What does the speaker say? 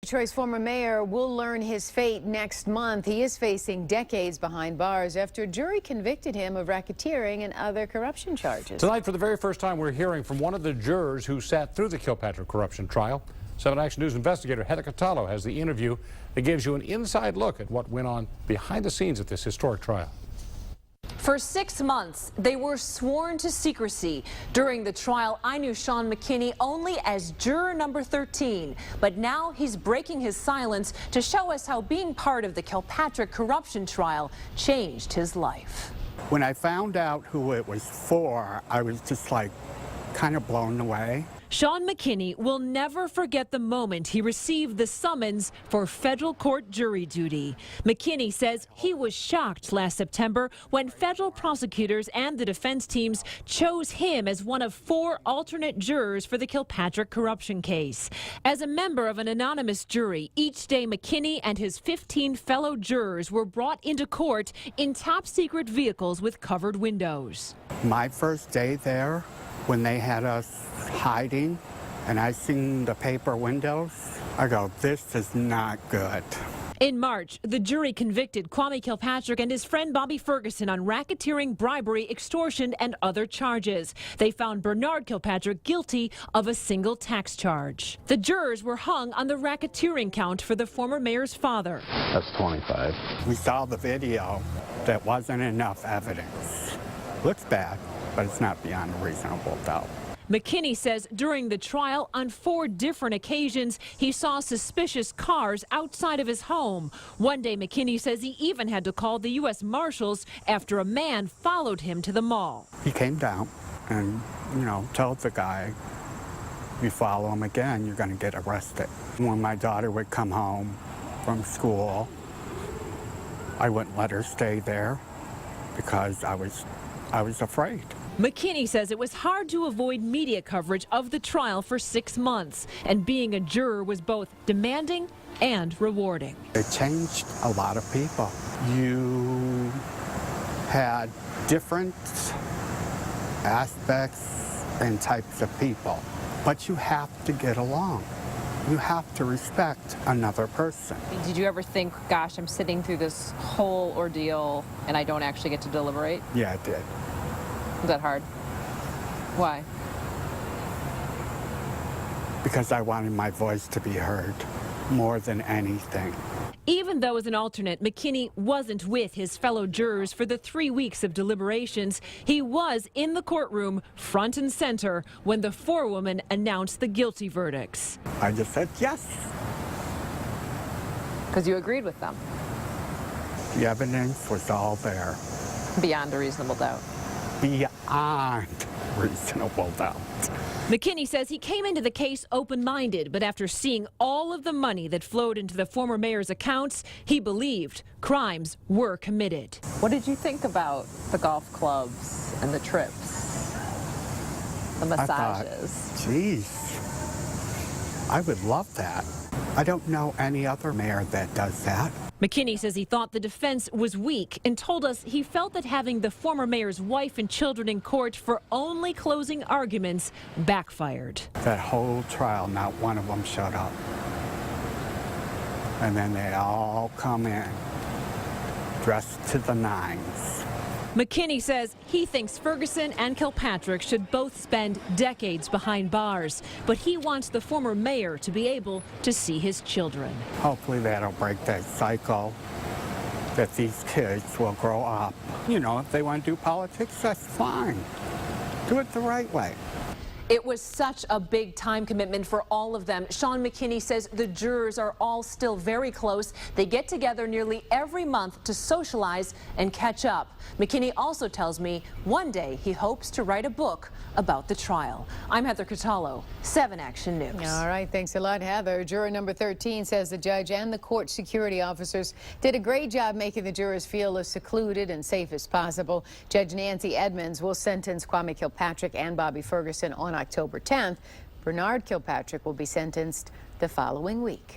Detroit's former mayor will learn his fate next month. He is facing decades behind bars after a jury convicted him of racketeering and other corruption charges. Tonight, for the very first time, we're hearing from one of the jurors who sat through the Kilpatrick corruption trial. 7 Action News investigator Heather Catallo has the interview that gives you an inside look at what went on behind the scenes at this historic trial. For 6 months, they were sworn to secrecy. During the trial, I knew Sean McKinney only as juror number 13, but now he's breaking his silence to show us how being part of the Kilpatrick corruption trial changed his life. When I found out who it was for, I was just like kind of blown away. Sean McKinney will never forget the moment he received the summons for federal court jury duty. McKinney says he was shocked last September when federal prosecutors and the defense teams chose him as one of 4 alternate jurors for the Kilpatrick corruption case. As a member of an anonymous jury, each day McKinney and his 15 fellow jurors were brought into court in top-secret vehicles with covered windows. My first day there, when they had us hiding and I seen the paper windows, I go, this is not good. In March, the jury convicted Kwame Kilpatrick and his friend Bobby Ferguson on racketeering, bribery, extortion, and other charges. They found Bernard Kilpatrick guilty of a single tax charge. The jurors were hung on the racketeering count for the former mayor's father. That's 25. We saw the video. That wasn't enough evidence. Looks bad, but it's not beyond a reasonable doubt. McKinney says during the trial, on 4 different occasions, he saw suspicious cars outside of his home. One day, McKinney says he even had to call the U.S. Marshals after a man followed him to the mall. He came down and, told the guy, you follow him again, you're going to get arrested. When my daughter would come home from school, I wouldn't let her stay there because I was afraid. McKinney says it was hard to avoid media coverage of the trial for 6 months, and being a juror was both demanding and rewarding. It changed a lot of people. You had different aspects and types of people, but you have to get along. You have to respect another person. Did you ever think, gosh, I'm sitting through this whole ordeal and I don't actually get to deliberate? Yeah, I did. Was that hard? Why? Because I wanted my voice to be heard more than anything. Even though as an alternate, McKinney wasn't with his fellow jurors for the 3 weeks of deliberations, he was in the courtroom front and center when the forewoman announced the guilty verdicts. I just said yes. Because you agreed with them? The evidence was all there. Beyond a reasonable doubt. Beyond reasonable doubt. McKinney says he came into the case open-minded, but after seeing all of the money that flowed into the former mayor's accounts, he believed crimes were committed. What did you think about the golf clubs and the trips, the massages? I thought, geez, I would love that. I don't know any other mayor that does that. McKinney says he thought the defense was weak and told us he felt that having the former mayor's wife and children in court for only closing arguments backfired. That whole trial, not one of them showed up. And then they all come in, dressed to the nines. McKinney says he thinks Ferguson and Kilpatrick should both spend decades behind bars, but he wants the former mayor to be able to see his children. Hopefully that'll break that cycle, that these kids will grow up. If they want to do politics, that's fine. Do it the right way. It was such a big time commitment for all of them. Sean McKinney says the jurors are all still very close. They get together nearly every month to socialize and catch up. McKinney also tells me one day he hopes to write a book about the trial. I'm Heather Catallo, 7 Action News. All right, thanks a lot, Heather. Juror number 13 says the judge and the court security officers did a great job making the jurors feel as secluded and safe as possible. Judge Nancy Edmonds will sentence Kwame Kilpatrick and Bobby Ferguson on October 10th. Bernard Kilpatrick will be sentenced the following week.